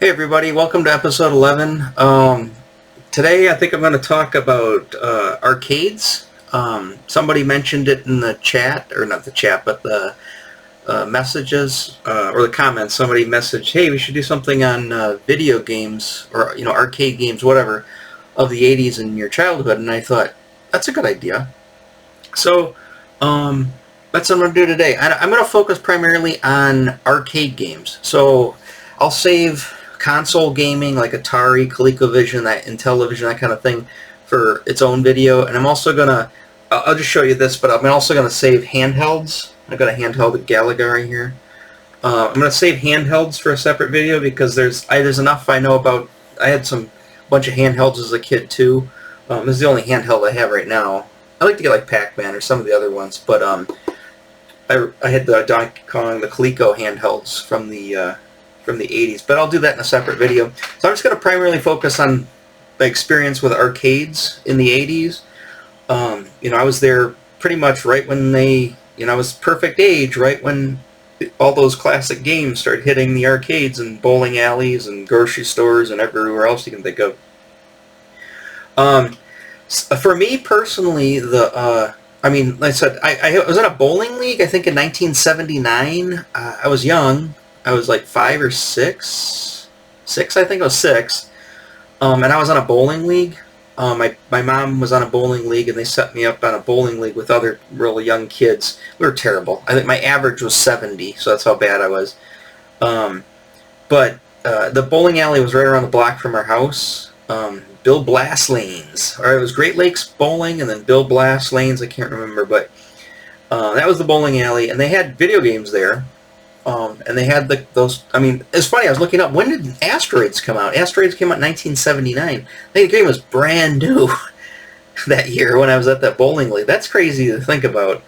Hey everybody, welcome to episode 11. Today I think I'm going to talk about arcades. Somebody mentioned it in the chat, or not the chat, but the messages or the comments. Somebody messaged, hey, we should do something on video games or arcade games, whatever, of the 80s in your childhood. And I thought, that's a good idea. So that's what I'm going to do today. I'm going to focus primarily on arcade games. So I'll save console gaming like Atari, ColecoVision, that Intellivision, that kind of thing for its own video. And I'm also going to, I'll just show you this, but I'm also going to save handhelds. I've got a handheld at Gallagher here. I'm going to save handhelds for a separate video because there's enough I know about. I had a bunch of handhelds as a kid too. This is the only handheld I have right now. I like to get like Pac-Man or some of the other ones, but I had the Donkey Kong, the Coleco handhelds from the 80s, but I'll do that in a separate video. So I'm just going to primarily focus on my experience with arcades in the 80s. I was there pretty much right when I was perfect age, right when all those classic games started hitting the arcades and bowling alleys and grocery stores and everywhere else you can think of. For me personally, like I said, I was in a bowling league, I think in 1979. I was young. I was like 5 or 6. I think I was 6. And I was on a bowling league. My mom was on a bowling league, and they set me up on a bowling league with other really young kids. We were terrible. I think my average was 70, so that's how bad I was. But the bowling alley was right around the block from our house. Bill Blass Lanes. Or it was Great Lakes Bowling, and then Bill Blass Lanes. I can't remember, but that was the bowling alley, and they had video games there. And they had those. I mean, it's funny. I was looking up, when did Asteroids come out? Asteroids came out in 1979. I think the game was brand new that year when I was at that bowling league. That's crazy to think about.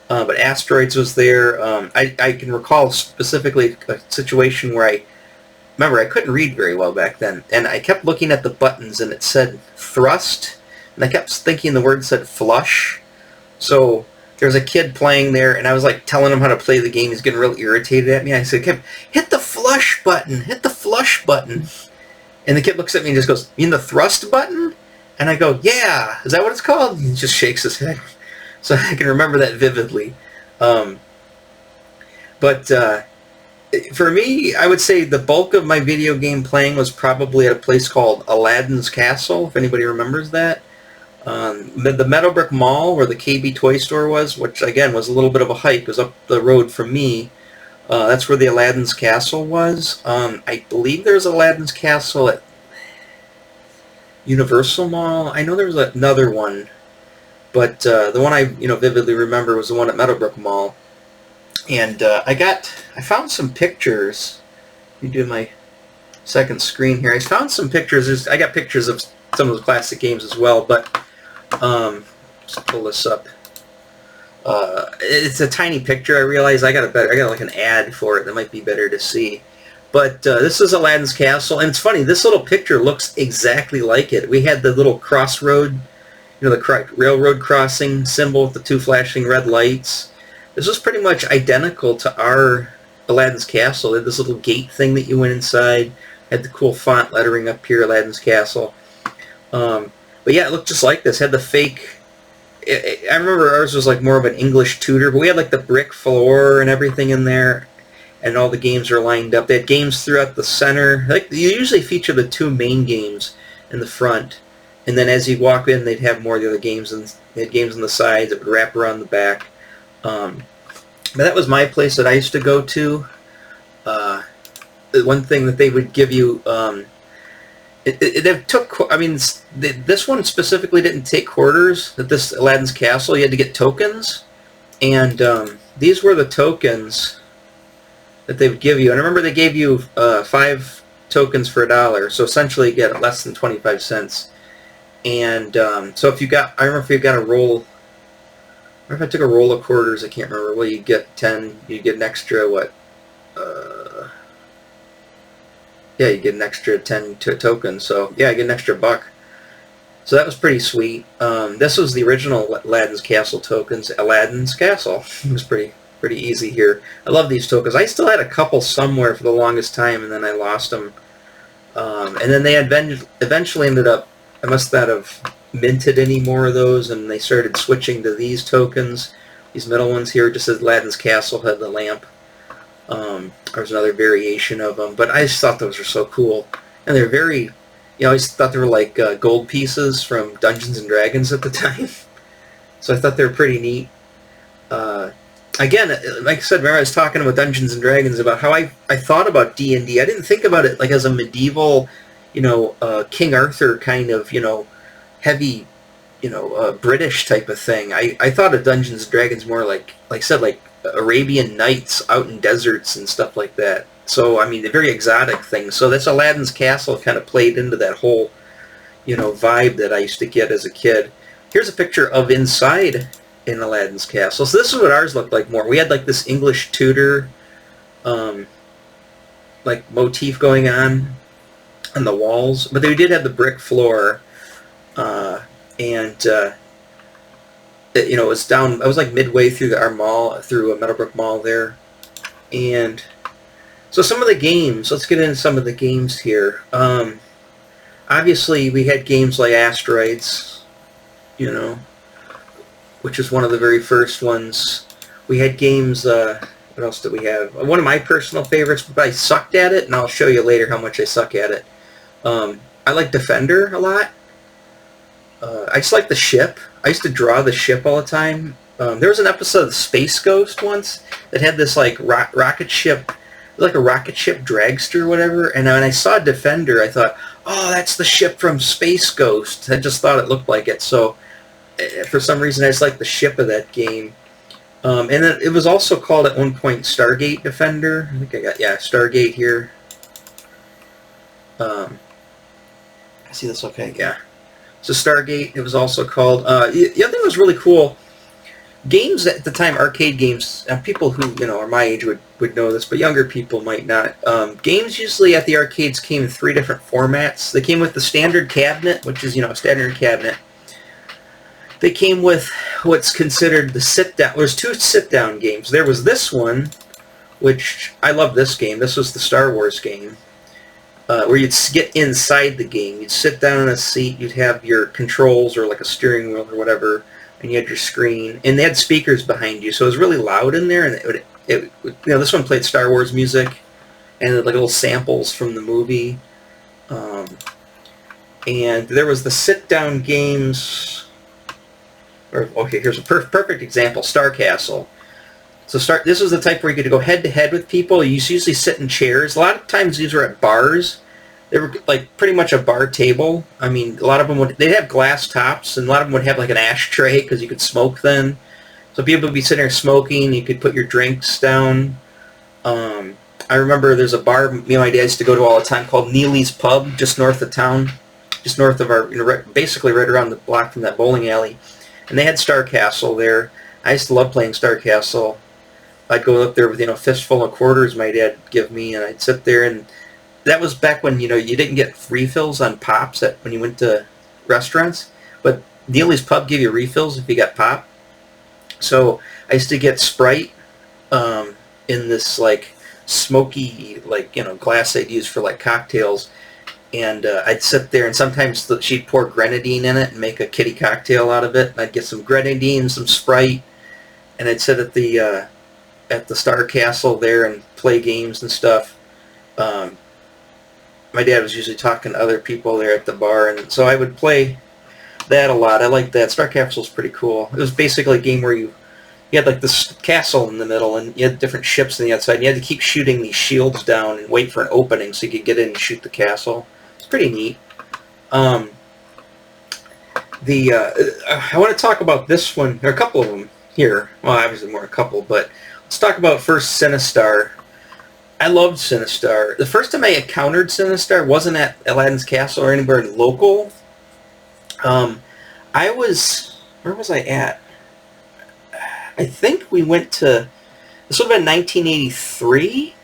But Asteroids was there. I can recall specifically a situation where I couldn't read very well back then, and I kept looking at the buttons, and it said thrust, and I kept thinking the word said flush. So there was a kid playing there, and I was like telling him how to play the game. He's getting real irritated at me. I said, "Kid, hit the flush button. Hit the flush button." And the kid looks at me and just goes, "You mean the thrust button?" And I go, "Yeah. Is that what it's called?" And he just shakes his head. So I can remember that vividly. For me, I would say the bulk of my video game playing was probably at a place called Aladdin's Castle, if anybody remembers that. The Meadowbrook Mall, where the KB Toy Store was, which again was a little bit of a hike, was up the road from me. That's where the Aladdin's Castle was. I believe there's Aladdin's Castle at Universal Mall. I know there was another one, but the one I vividly remember was the one at Meadowbrook Mall. And I found some pictures. Let me do my second screen here. I found some pictures. I got pictures of some of the classic games as well, but let's pull this up. It's a tiny picture. I realize I got like an ad for it that might be better to see. But this is Aladdin's Castle, and it's funny. This little picture looks exactly like it. We had the little crossroad, the railroad crossing symbol with the 2 flashing red lights. This was pretty much identical to our Aladdin's Castle. They had this little gate thing that you went inside. Had the cool font lettering up here, Aladdin's Castle. But yeah, it looked just like this. Had the fake. I remember ours was like more of an English Tudor, but we had like the brick floor and everything in there, and all the games are lined up. They had games throughout the center. Like, you usually feature the 2 main games in the front, and then as you walk in, they'd have more of the other games, and they had games on the sides that would wrap around the back. But that was my place that I used to go to. The one thing that they would give you, this one specifically didn't take quarters. At this Aladdin's Castle, you had to get tokens, and these were the tokens that they would give you. And I remember they gave you 5 tokens for $1, so essentially you get less than 25 cents. And so I remember if you got a roll. Or if I took a roll of quarters, I can't remember. Well, you get 10. You get an extra what? You get an extra 10 tokens. So yeah, I get an extra $1. So that was pretty sweet. This was the original Aladdin's Castle tokens. Aladdin's Castle. It was pretty easy here. I love these tokens. I still had a couple somewhere for the longest time, and then I lost them And then they eventually ended up, I must not have minted any more of those, and they started switching to these tokens. These middle ones here, just as Aladdin's Castle had the lamp. There was another variation of them, but I just thought those were so cool. And they're very, I always thought they were like gold pieces from Dungeons and Dragons at the time. So I thought they were pretty neat. Again, like I said, remember I was talking about Dungeons and Dragons about how I thought about D&D. I didn't think about it like as a medieval, King Arthur kind of, heavy, British type of thing. I thought of Dungeons and Dragons more like I said, like Arabian Nights out in deserts and stuff like that. So, I mean, they're very exotic things. So that's Aladdin's Castle kind of played into that whole, vibe that I used to get as a kid. Here's a picture of inside in Aladdin's Castle. So this is what ours looked like more. We had like this English Tudor like motif going on the walls, but they did have the brick floor, and it was down. I was like midway through our mall, through a Meadowbrook Mall there, and so some of the games. Let's get into some of the games here. Obviously, we had games like Asteroids, which is one of the very first ones. We had games. What else did we have? One of my personal favorites, but I sucked at it, and I'll show you later how much I suck at it. I like Defender a lot. I just like the ship. I used to draw the ship all the time. There was an episode of Space Ghost once that had this like rocket ship, like a rocket ship dragster or whatever. And when I saw Defender, I thought, oh, that's the ship from Space Ghost. I just thought it looked like it. So for some reason, I just like the ship of that game. And then it was also called at one point Stargate Defender. I think I got, Stargate here. I see this okay? Yeah. So Stargate, it was also called. The other thing that was really cool, games at the time, arcade games, people who are my age would know this, but younger people might not. Games usually at the arcades came in 3 different formats. They came with the standard cabinet, which is a standard cabinet. They came with what's considered the sit-down. There's 2 sit-down games. There was this one, which I love this game. This was the Star Wars game, where you'd get inside the game. You'd sit down in a seat. You'd have your controls or like a steering wheel or whatever, and you had your screen. And they had speakers behind you, so it was really loud in there. And this one played Star Wars music and like little samples from the movie. And there was the sit-down games. Okay, here's a perfect example, Star Castle. So this was the type where you could go head-to-head with people. You usually sit in chairs. A lot of times these were at bars. They were like pretty much a bar table. I mean, a lot of them they'd have glass tops, and a lot of them would have like an ashtray because you could smoke then. So people would be sitting there smoking. You could put your drinks down. I remember there's a bar me and my dad used to go to all the time called Neely's Pub, just north of town, just north of our, basically right around the block from that bowling alley. And they had Star Castle there. I used to love playing Star Castle. I'd go up there with a fistful of quarters my dad would give me, and I'd sit there. And that was back when you didn't get refills on pops when you went to restaurants, but Neely's Pub gave you refills if you got pop. So I used to get Sprite in this like smoky glass I'd use for like cocktails. And I'd sit there, and sometimes she'd pour grenadine in it and make a kitty cocktail out of it. And I'd get some grenadine, some Sprite, and I'd sit at the Star Castle there and play games and stuff. My dad was usually talking to other people there at the bar, and so I would play that a lot. I liked that. Star Castle's pretty cool. It was basically a game where you had like this castle in the middle, and you had different ships on the outside, and you had to keep shooting these shields down and wait for an opening so you could get in and shoot the castle. Pretty neat. I want to talk about this one. There are a couple of them here. Well, obviously more a couple, but let's talk about first Sinistar. I loved Sinistar. The first time I encountered Sinistar wasn't at Aladdin's Castle or anywhere local. Where was I at? I think we went to, this would have been 1983.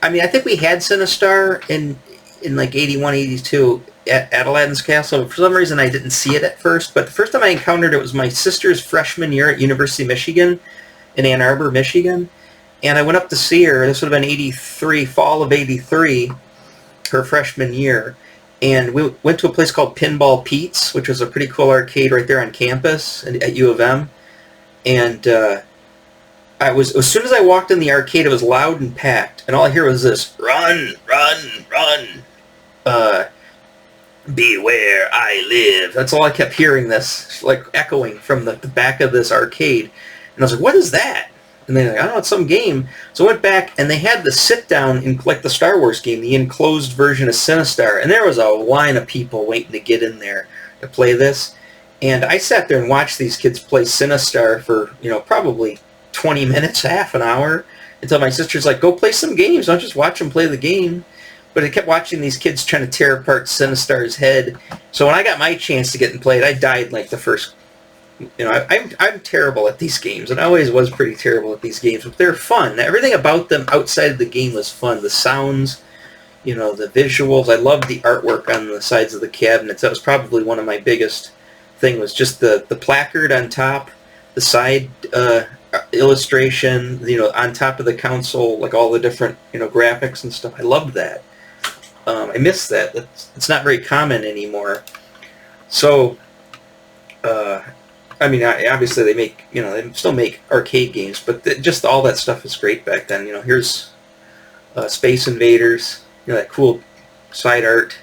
I think we had Sinistar in like 81, 82 at Aladdin's Castle. For some reason, I didn't see it at first. But the first time I encountered it was my sister's freshman year at University of Michigan in Ann Arbor, Michigan. And I went up to see her. This would have been 83, fall of 83. her freshman year, and we went to a place called Pinball Pete's, which was a pretty cool arcade right there on campus at U of M. And as soon as I walked in the arcade, it was loud and packed, and all I hear was this, "Run, run, run, beware, I live." That's all I kept hearing, this, like, echoing from the back of this arcade. And I was like, what is that? And they're like, I don't know, it's some game. So I went back, and they had the sit-down, in like the Star Wars game, the enclosed version of Sinistar, and there was a line of people waiting to get in there to play this. And I sat there and watched these kids play Sinistar for, probably 20 minutes, half an hour, until my sister's like, go play some games, don't just watch them play the game. But I kept watching these kids trying to tear apart Sinistar's head. So when I got my chance to get and play it, I died like the first... I'm terrible at these games, and I always was pretty terrible at these games, but they're fun. Everything about them outside of the game was fun. The sounds, the visuals. I loved the artwork on the sides of the cabinets. That was probably one of my biggest thing, was just the placard on top, the side illustration, on top of the console, like all the different, graphics and stuff. I loved that. I miss that. It's not very common anymore. So, obviously they make, they still make arcade games, but just all that stuff was great back then. Here's Space Invaders, that cool side art.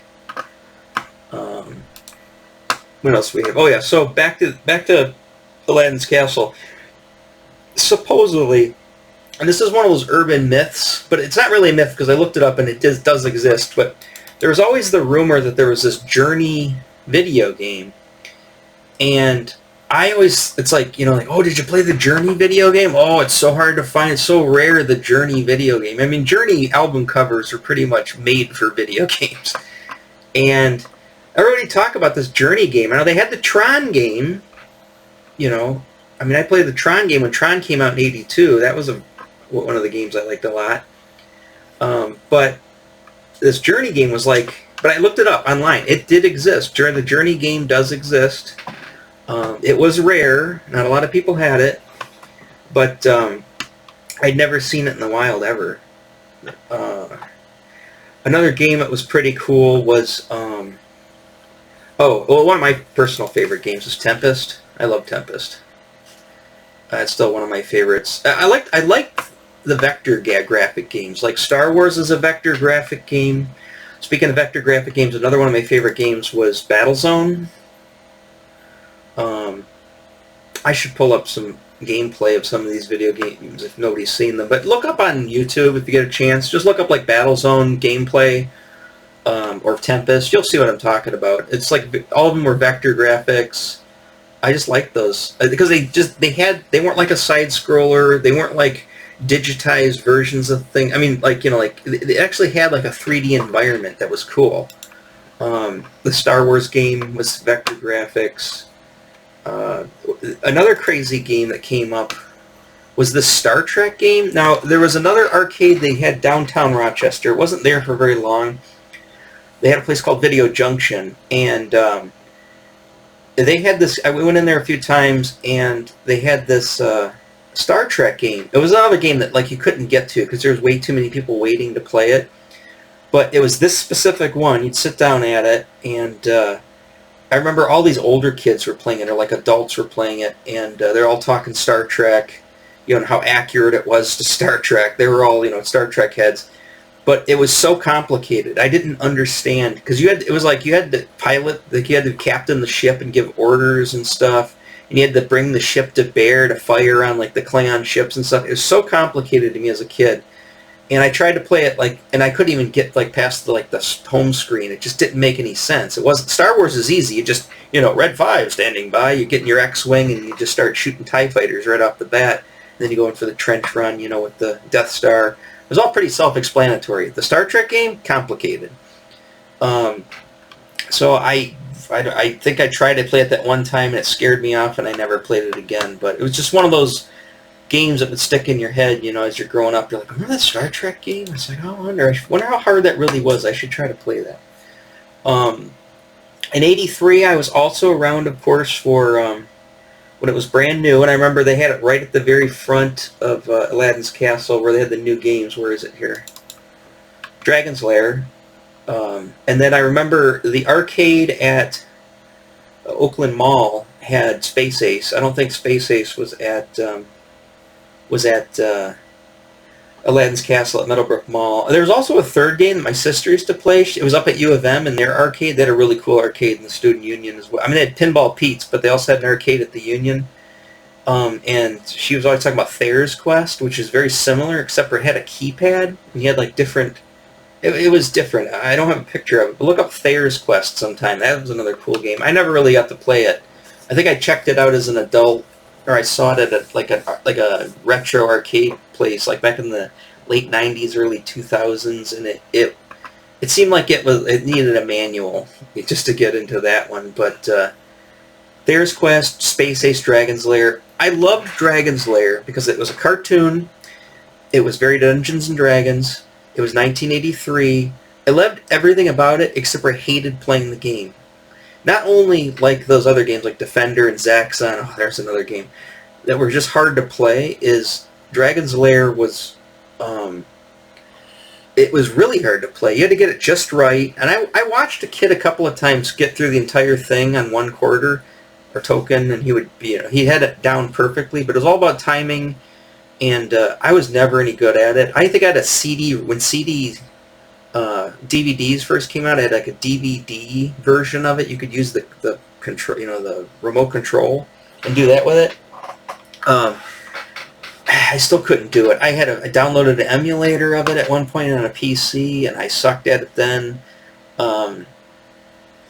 What else do we have? Oh yeah, so back to Aladdin's Castle. Supposedly, and this is one of those urban myths, but it's not really a myth because I looked it up and it does exist, but there was always the rumor that there was this Journey video game, and it's like, oh, did you play the Journey video game? Oh, it's so hard to find. It's so rare, the Journey video game. I mean, Journey album covers are pretty much made for video games. And I already talked about this Journey game. I know they had the Tron game, I played the Tron game when Tron came out in '82. That was one of the games I liked a lot. But this Journey game was like, but I looked it up online. It did exist. The Journey game does exist. It was rare. Not a lot of people had it, but I'd never seen it in the wild ever. Another game that was pretty cool was, one of my personal favorite games is Tempest. I love Tempest. It's still one of my favorites. I like the vector graphic games. Like Star Wars is a vector graphic game. Speaking of vector graphic games, another one of my favorite games was Battlezone. I should pull up some gameplay of some of these video games if nobody's seen them. But look up on YouTube if you get a chance. Just look up like Battlezone gameplay or Tempest. You'll see what I'm talking about. It's like all of them were vector graphics. I just like those because they weren't like a side scroller. They weren't like digitized versions of things. I mean, like they actually had like a 3D environment that was cool. The Star Wars game was vector graphics. Another crazy game that came up was the Star Trek game. Now, there was another arcade they had downtown Rochester. It wasn't there for very long. They had a place called Video Junction, and they had this... We went in there a few times, and they had this Star Trek game. It was another game that like you couldn't get to because there was way too many people waiting to play it. But it was this specific one. You'd sit down at it, and... I remember all these older kids were playing it, or like adults were playing it, and they're all talking Star Trek, and how accurate it was to Star Trek. They were all, Star Trek heads. But it was so complicated. I didn't understand, because it was like you had to pilot, like you had to captain the ship and give orders and stuff, and you had to bring the ship to bear to fire on like the Klingon ships and stuff. It was so complicated to me as a kid. And I tried to play it and I couldn't even get past the home screen. It just didn't make any sense. It wasn't. Star Wars is easy. You just, Red 5 standing by. You get in your X-wing and you just start shooting TIE fighters right off the bat. And then you go in for the trench run, with the Death Star. It was all pretty self-explanatory. The Star Trek game, complicated. So I think I tried to play it that one time and it scared me off and I never played it again. But it was just one of those games that would stick in your head, as you're growing up. You're like, remember that Star Trek game? It's like, I wonder how hard that really was. I should try to play that. In '83, I was also around, of course, for when it was brand new, and I remember they had it right at the very front of Aladdin's Castle where they had the new games. Where is it here? Dragon's Lair. And then I remember the arcade at Oakland Mall had Space Ace. I don't think Space Ace was at Aladdin's Castle at Meadowbrook Mall. There was also a third game that my sister used to play. It was up at U of M in their arcade. They had a really cool arcade in the Student Union as well. I mean, they had Pinball Pete's, but they also had an arcade at the Union. And she was always talking about Thayer's Quest, which is very similar, except for it had a keypad. And you had like different... It was different. I don't have a picture of it, but look up Thayer's Quest sometime. That was another cool game. I never really got to play it. I think I checked it out as an adult, or I saw it at like a retro arcade place, like back in the late '90s, early 2000s, and it seemed like it needed a manual just to get into that one. But Thayer's Quest, Space Ace, Dragon's Lair. I loved Dragon's Lair because it was a cartoon. It was very Dungeons and Dragons. It was 1983. I loved everything about it except for I hated playing the game. Not only like those other games like Defender and Zaxxon, oh, there's another game, that were just hard to play, is Dragon's Lair was, it was really hard to play. You had to get it just right. And I watched a kid a couple of times get through the entire thing on 1 quarter or token, and he would be, he had it down perfectly, but it was all about timing. And I was never any good at it. I think I had a CD, when DVDs first came out, I had like a DVD version of it. You could use the control, the remote control and do that with it. I still couldn't do it. I downloaded an emulator of it at one point on a PC, and I sucked at it then.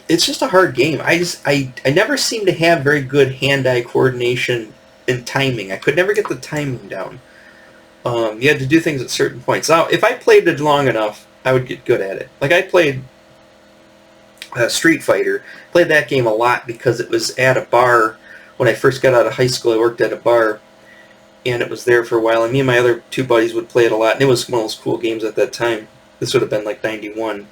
It's just a hard game. I never seemed to have very good hand-eye coordination and timing. I could never get the timing down. You had to do things at certain points. Now, if I played it long enough, I would get good at it. Like I played Street Fighter. Played that game a lot because it was at a bar. When I first got out of high school, I worked at a bar, and it was there for a while. And me and my other 2 buddies would play it a lot, and it was one of those cool games at that time. This would have been like 91.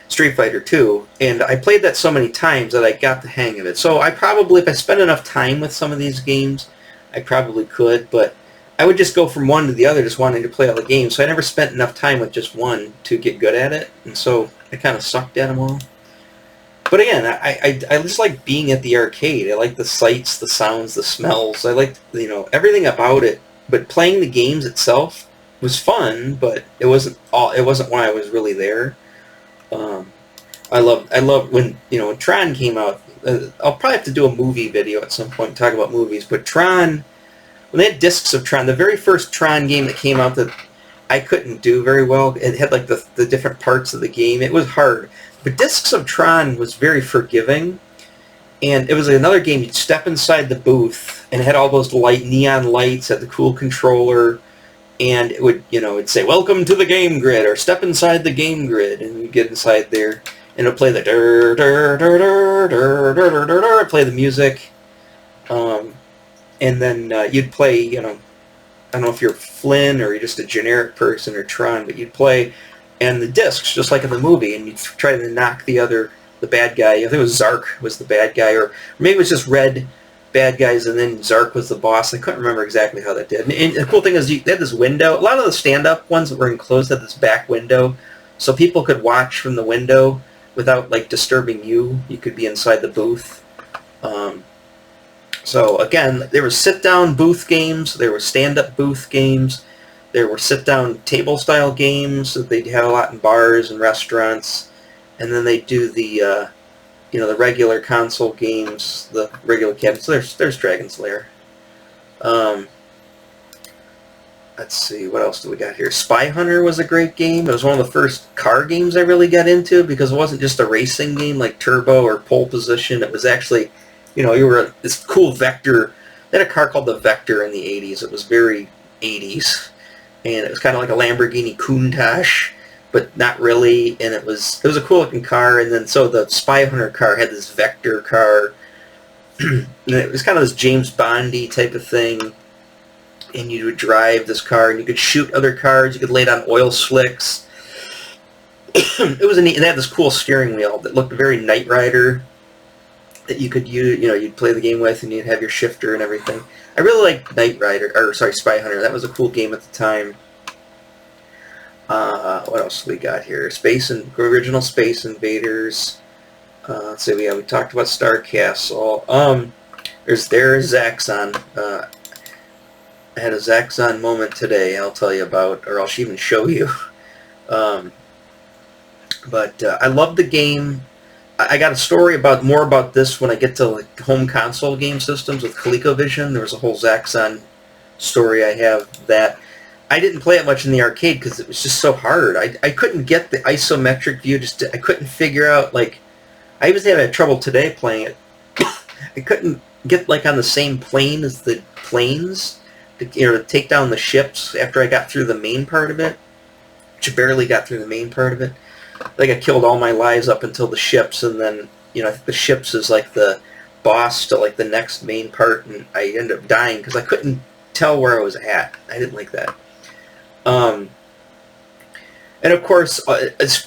Street Fighter 2, and I played that so many times that I got the hang of it. So I probably, if I spent enough time with some of these games, I probably could, but I would just go from one to the other just wanting to play all the games, so I never spent enough time with just one to get good at it, and so I kind of sucked at them all. But again, I just like being at the arcade. I like the sights, the sounds, the smells. I liked, everything about it, but playing the games itself was fun, but it wasn't why I was really there. I love when Tron came out. I'll probably have to do a movie video at some point and talk about movies. But Tron, when they had discs of Tron, the very first Tron game that came out that I couldn't do very well, it had like the different parts of the game. It was hard. But discs of Tron was very forgiving, and it was another game. You'd step inside the booth, and it had all those neon lights, had the cool controller. And it would, it'd say, "Welcome to the game grid," or "Step inside the game grid," and you get inside there, and it'll play the play the music, and then you'd play, I don't know if you're Flynn or you're just a generic person or Tron, but you'd play, and the discs, just like in the movie, and you'd try to knock the bad guy. I think it was Zark was the bad guy, or maybe it was just Red bad guys, and then Zark was the boss. I couldn't remember exactly how that did. And the cool thing is they had this window. A lot of the stand-up ones that were enclosed had this back window, so people could watch from the window without like disturbing you. You could be inside the booth. So again, there were sit-down booth games. There were stand-up booth games. There were sit-down table-style games that they'd have a lot in bars and restaurants. And then they do the the regular console games, the regular cabinets. So there's Dragon's Lair. Let's see, what else do we got here? Spy Hunter was a great game. It was one of the first car games I really got into because it wasn't just a racing game like Turbo or Pole Position. It was actually, you were this cool Vector. They had a car called the Vector in the 80s. It was very 80s. And it was kind of like a Lamborghini Countach, but not really, and it was a cool looking car. And then so the Spy Hunter car had this Vector car, and it was kind of this James Bondy type of thing. And you would drive this car, and you could shoot other cars. You could lay it on oil slicks. It was neat. And it had this cool steering wheel that looked very Knight Rider that you could use. You'd play the game with, and you'd have your shifter and everything. I really liked Spy Hunter. That was a cool game at the time. What else we got here? Original Space Invaders. Let's see, we talked about Star Castle. There's Zaxxon. I had a Zaxxon moment today. I'll tell you about, or I'll even show you. But I love the game. I got a story more about this when I get to like home console game systems with ColecoVision. There was a whole Zaxxon story I have that. I didn't play it much in the arcade because it was just so hard. I couldn't get the isometric view. I couldn't figure out, like, I even had trouble today playing it. I couldn't get like on the same plane as the planes, to take down the ships after I got through the main part of it, which I barely got through the main part of it. I think I killed all my lives up until the ships, and then, I think the ships is like the boss to like the next main part, and I ended up dying because I couldn't tell where I was at. I didn't like that. And of course,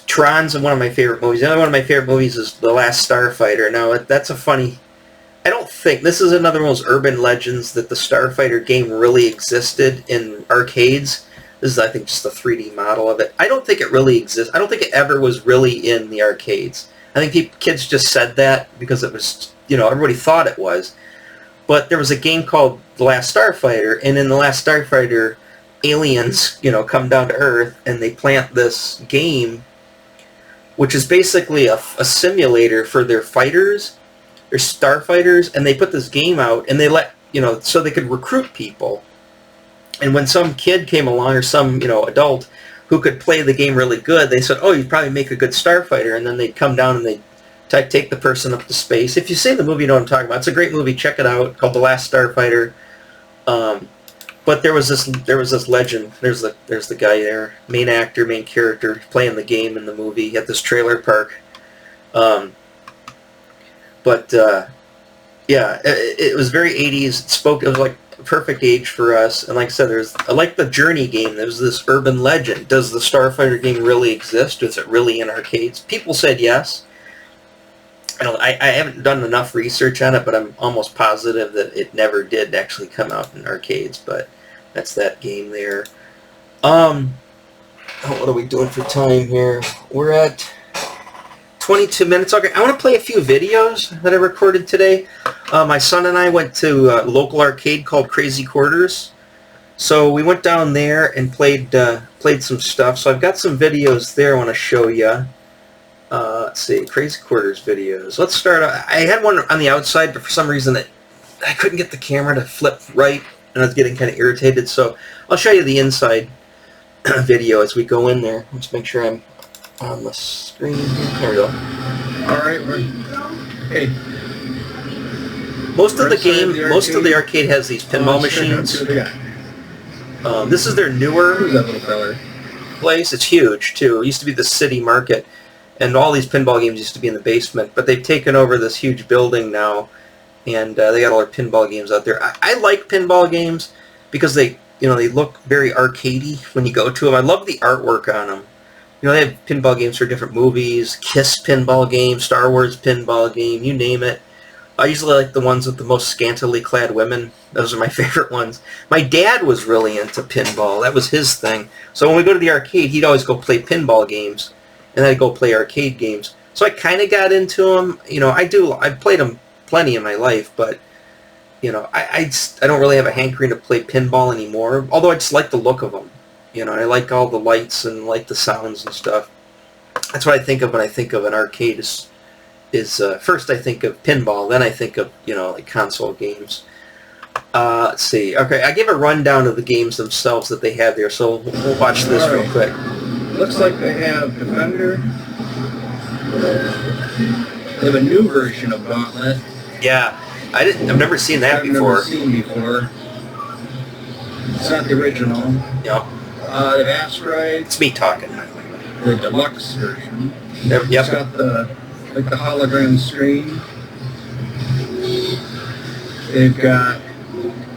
Tron's one of my favorite movies. Another one of my favorite movies is The Last Starfighter. Now, that's a funny... I don't think... This is another one of those urban legends that the Starfighter game really existed in arcades. This is, I think, just a 3D model of it. I don't think it really exists. I don't think it ever was really in the arcades. I think kids just said that because it was... everybody thought it was. But there was a game called The Last Starfighter, and in The Last Starfighter... aliens, come down to Earth, and they plant this game, which is basically a simulator for their fighters, their starfighters, and they put this game out, and they let, so they could recruit people. And when some kid came along, or some, adult, who could play the game really good, they said, oh, you'd probably make a good starfighter, and then they'd come down and they'd take the person up to space. If you see the movie, you know what I'm talking about. It's a great movie. Check it out, called The Last Starfighter. But there was this legend. There's the guy there, main actor, main character, playing the game in the movie at this trailer park. Yeah, it was very 80s. It was like a perfect age for us. And like I said, I like the Journey game. There's this urban legend. Does the Starfighter game really exist? Is it really in arcades? People said yes. I haven't done enough research on it, but I'm almost positive that it never did actually come out in arcades. But that's that game there. What are we doing for time here? We're at 22 minutes. Okay, I want to play a few videos that I recorded today. My son and I went to a local arcade called Crazy Quarters. So we went down there and played some stuff. So I've got some videos there I want to show you. Let's see, Crazy Quarters videos. Let's start. I had one on the outside, but for some reason I couldn't get the camera to flip right, and I was getting kind of irritated. So I'll show you the inside video as we go in there. Let's make sure I'm on the screen. There we go. All right. Hey. Most of the arcade has these pinball machines. This is their newer place. It's huge too. It used to be the city market. And all these pinball games used to be in the basement, but they've taken over this huge building now, and they got all their pinball games out there. I like pinball games because they look very arcadey when you go to them. I love the artwork on them. They have pinball games for different movies, Kiss pinball game, Star Wars pinball game, you name it. I usually like the ones with the most scantily clad women. Those are my favorite ones. My dad was really into pinball. That was his thing. So when we go to the arcade, he'd always go play pinball games. And I'd go play arcade games. So I kind of got into them. I've played them plenty in my life, but, I don't really have a hankering to play pinball anymore, although I just like the look of them. I like all the lights and like the sounds and stuff. That's what I think of when I think of an arcade is first I think of pinball, then I think of, like console games. Let's see. Okay, I gave a rundown of the games themselves that they have there, so we'll watch this real quick. Looks like they have Defender. They have a new version of Gauntlet. Yeah, I've never seen that before. It's not the original. Yep. They have Asteroid. It's me talking. The deluxe version. Yep. It's got the hologram screen. They've got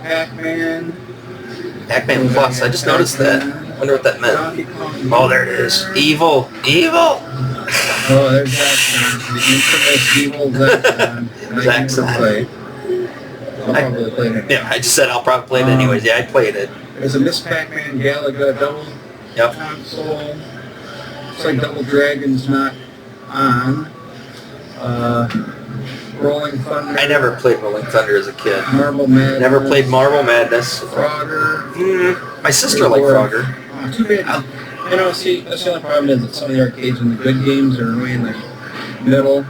Pac-Man. Pac-Man Plus. I just noticed that. I wonder what that meant. Oh, there it is. Evil. Oh, there's Zaxxon. The infamous evil Zaxxon. I'll probably play it. Yeah, I just said I'll probably play it anyways. Yeah, I played it. There's a Miss Pac-Man Galaga double. Yep. console. It's like Double Dragon's not on. Rolling Thunder. I never played Rolling Thunder as a kid. Marble Madness. Never played Marble Madness. Frogger. My sister liked Frogger. Oh, too bad. You know, see, that's the only problem is that some of the arcades and the good games are way in the middle.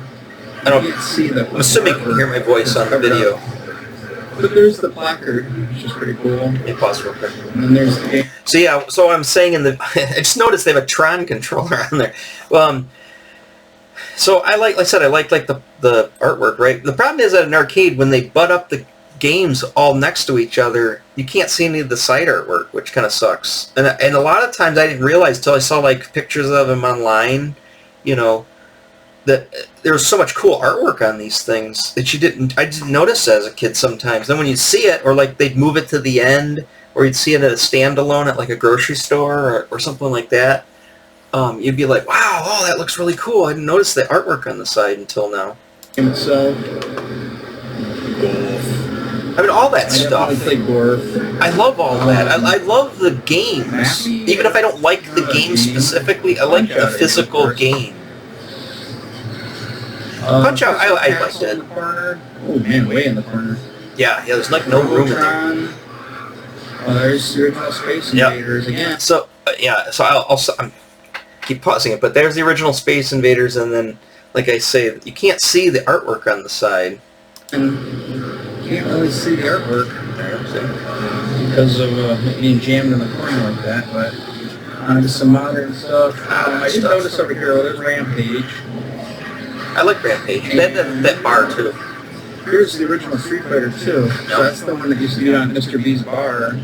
I don't. You can't see the. I'm assuming you can hear my voice on the video. But there's the placard, which is pretty cool. Hey, pause real quick. And then there's the game. So yeah, so I'm saying in the, I just noticed they have a Tron controller on there. So I like I said, I like the artwork, right? The problem is at an arcade when they butt up the games all next to each other, you can't see any of the side artwork, which kind of sucks. And a lot of times I didn't realize till I saw like pictures of them online, you know, that there was so much cool artwork on these things that I didn't notice as a kid sometimes. Then when you see it, or like they'd move it to the end, or you'd see it at a standalone at like a grocery store or something like that, you'd be like, wow, oh, that looks really cool. I didn't notice the artwork on the side until now. Itself. I mean, all that stuff. I play Gorf. I love all that. I love the games. Even if I don't like the game specifically, I like the physical game. Punch Out, I liked it. Oh man, way in the corner. Yeah, there's like no room in there. Oh, there's the original Space Invaders again. So so I'll keep pausing it, but there's the original Space Invaders, and then, like I say, you can't see the artwork on the side. And you can't really see the artwork because of being jammed in the corner like that, but just some modern stuff. I did notice over here, there's Rampage. I like Rampage. They had that bar, too. Here's the original Street Fighter 2. So that's the one that used to be on Mr. B's bar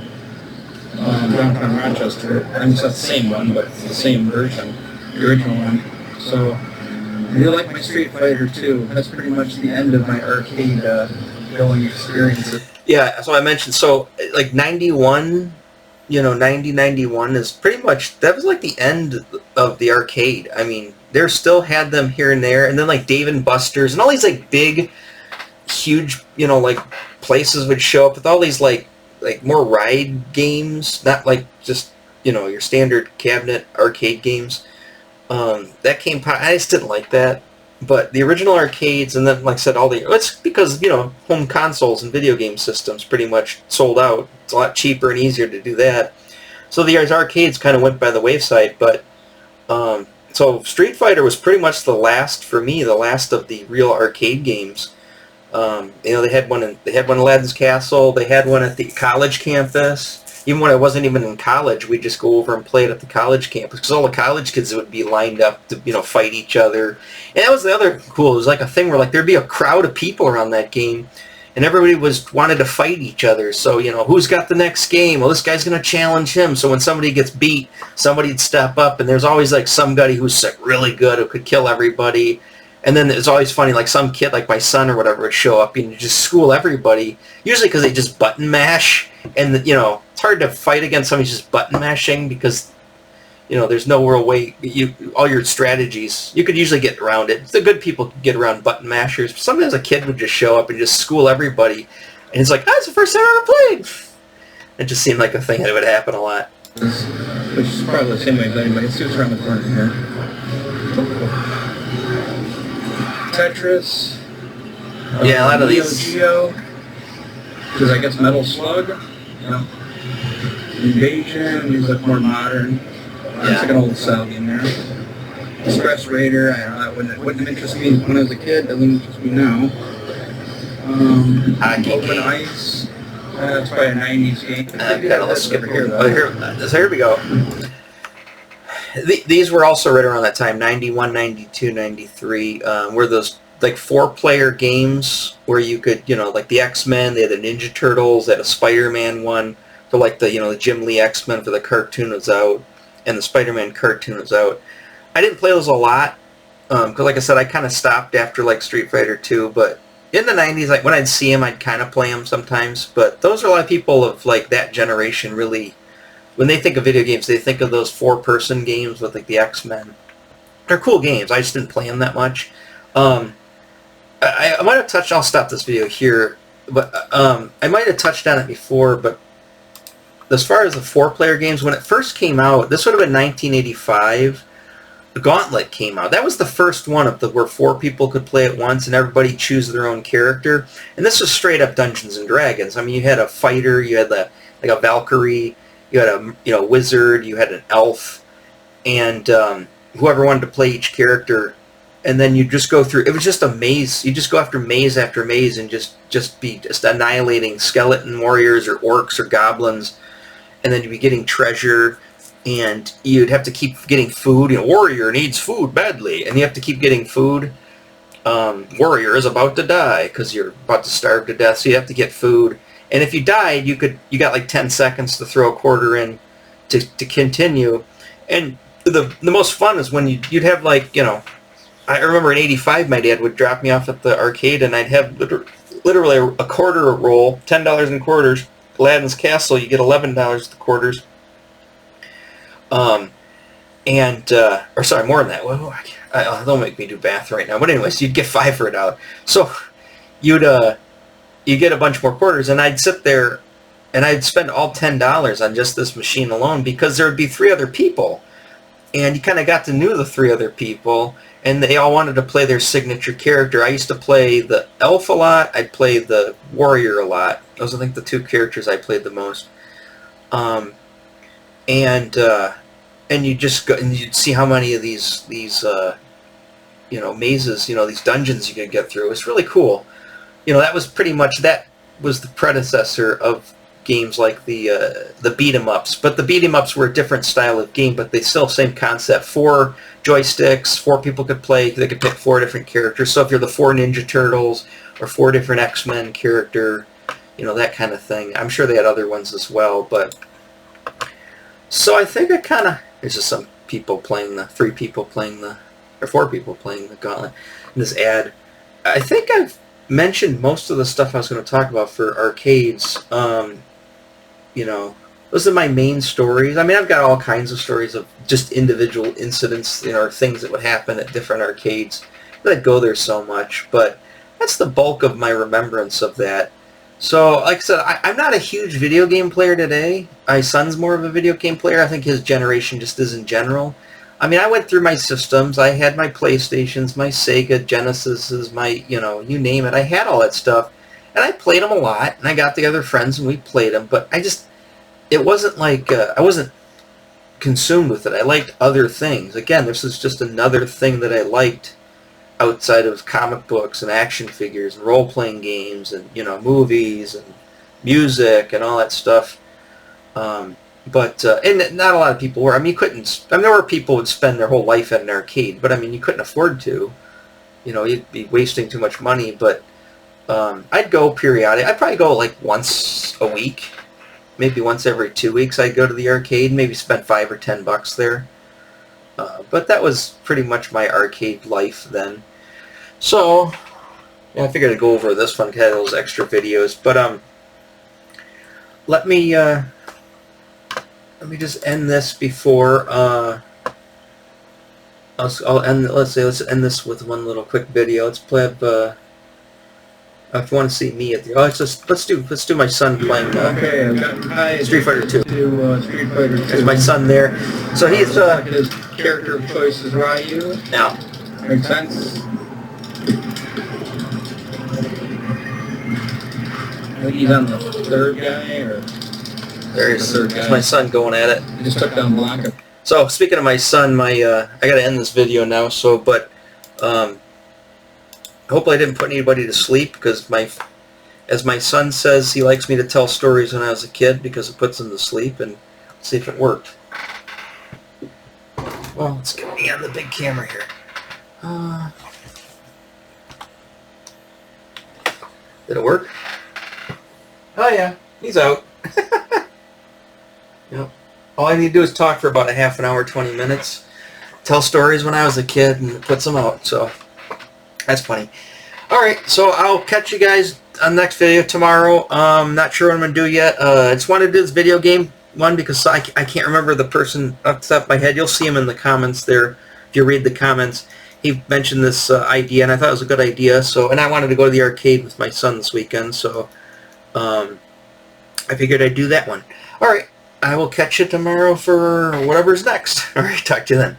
downtown Rochester. I mean, it's not the same one, but it's the same version, the original one. So I do like my Street Fighter 2. That's pretty much the end of my arcade going experiences. Yeah, so I mentioned, so like 91, 91 is pretty much, that was like the end of the arcade. I mean, there still had them here and there, and then like Dave & Buster's and all these like big, huge, like places would show up with all these like more ride games, not like just, your standard cabinet arcade games. That came, I just didn't like that. But the original arcades, and then, like I said, it's because, home consoles and video game systems pretty much sold out. It's a lot cheaper and easier to do that. So the arcades kind of went by the wayside, but, so Street Fighter was pretty much the last, for me, the last of the real arcade games. They had one in Aladdin's Castle, they had one at the college campus. Even when I wasn't even in college, we'd just go over and play it at the college campus, because all the college kids would be lined up to, fight each other. And that was the other cool. It was like a thing where, like, there'd be a crowd of people around that game, and everybody wanted to fight each other. So, who's got the next game? Well, this guy's going to challenge him. So when somebody gets beat, somebody'd step up, and there's always, like, somebody who's, like, really good who could kill everybody. And then it's always funny, like, some kid, like my son or whatever, would show up and just school everybody, usually because they just button mash. And, it's hard to fight against somebody just button mashing because, there's no real way, all your strategies, you could usually get around it. The good people could get around button mashers. But sometimes a kid would just show up and just school everybody. And it's like, it's the first time I ever played. It just seemed like a thing that would happen a lot. Which is probably the same way as anybody. Let's see what's around the corner here. Tetris. Yeah, a lot of these. Geo, because I guess Metal Slug. Invasion. These look more modern. It's like an old style game there. Express Raider. I don't know. That wouldn't interest me when I was a kid. Doesn't interest me now. Open Ice. That's probably a 90s game. Let's skip here. So here we go. These were also right around that time, 91, 92, 93, were those like 4-player games where you could, like the X-Men, they had the Ninja Turtles, they had a Spider-Man one for like the Jim Lee X-Men for the cartoon was out, and the Spider-Man cartoon was out. I didn't play those a lot, because like I said, I kind of stopped after like Street Fighter 2, but in the 90s, like when I'd see them, I'd kind of play them sometimes, but those are a lot of people of like that generation really. When they think of video games, they think of those 4-person games with like the X-Men. They're cool games. I just didn't play them that much. I might have touched. I'll stop this video here, but I might have touched on it before. But as far as the 4-player games, when it first came out, this would have been 1985. The Gauntlet came out. That was the first one of the where 4 people could play at once and everybody choose their own character. And this was straight up Dungeons and Dragons. I mean, you had a fighter, you had like a Valkyrie, you had a wizard, you had an elf, and whoever wanted to play each character. And then you just go through. It was just a maze. You just go after maze and just be annihilating skeleton warriors or orcs or goblins, and then you'd be getting treasure. And you'd have to keep getting food. Warrior needs food badly, and you have to keep getting food. Warrior is about to die because you're about to starve to death, so you have to get food. And if you died, you got like 10 seconds to throw a quarter in to continue. And the most fun is when you'd have like, I remember in '85 my dad would drop me off at the arcade, and I'd have literally a quarter roll, $10 in quarters. Aladdin's Castle, you get $11 the quarters. Or sorry, more than that. Well, don't make me do math right now. But anyways, you'd get 5 for $1. So you get a bunch more quarters, and I'd sit there, and I'd spend all $10 on just this machine alone because there would be 3 other people, and you kind of got to know the 3 other people, and they all wanted to play their signature character. I used to play the elf a lot. I'd play the warrior a lot. Those are, I think, the 2 characters I played the most. And you just go and you'd see how many of these mazes, these dungeons you could get through. It's really cool. That was the predecessor of games like the beat 'em ups. But the beat 'em ups were a different style of game, but they still same concept. 4 joysticks, 4 people could play. They could pick 4 different characters. So if you're the 4 Ninja Turtles or 4 different X-Men character, that kind of thing. I'm sure they had other ones as well, but. So I think there's just some people playing 3 people playing or 4 people playing the Gauntlet in this ad. I think I've mentioned most of the stuff I was going to talk about for arcades. Those are my main stories. I mean, I've got all kinds of stories of just individual incidents, or things that would happen at different arcades. I'd go there so much, but that's the bulk of my remembrance of that. So, like I said, I'm not a huge video game player today. My son's more of a video game player. I think his generation just is in general. I mean, I went through my systems. I had my PlayStations, my Sega Genesises, my, you name it. I had all that stuff. And I played them a lot. And I got together friends and we played them. But it wasn't like, I wasn't consumed with it. I liked other things. Again, this is just another thing that I liked outside of comic books and action figures and role-playing games and movies and music and all that stuff. And not a lot of people were. I mean, there were people would spend their whole life at an arcade, but I mean, you couldn't afford to. You'd be wasting too much money. But I'd go periodically. I'd probably go like once a week, maybe once every 2 weeks. I'd go to the arcade, maybe spend $5 or $10 there. But that was pretty much my arcade life then. So, I figured I'd go over this one because I had those extra videos. But let me just end this before I'll end. Let's end this with one little quick video. Let's play up. If you want to see me at the let's do my son playing Street Fighter 2. Street Fighter 2. There's my son there. So he's his character of choice is Ryu. Now. Makes sense. I think he's on the 3rd guy, or there's my son going at it. He just took down Blanca. So speaking of my son, I gotta end this video now. So, but hopefully I didn't put anybody to sleep because as my son says, he likes me to tell stories when I was a kid because it puts him to sleep, and let's see if it worked. Well, let's get me on the big camera here. Did it work? Oh yeah, he's out. Yep. All I need to do is talk for about a half an hour, 20 minutes. Tell stories when I was a kid, and it puts them out. So that's funny. Alright, so I'll catch you guys on the next video tomorrow. Not sure what I'm going to do yet. I just wanted to do this video game one because I can't remember the person off the top of my head. You'll see him in the comments there. If you read the comments, he mentioned this idea, and I thought it was a good idea. So, and I wanted to go to the arcade with my son this weekend, so I figured I'd do that one. Alright, I will catch you tomorrow for whatever's next. All right, talk to you then.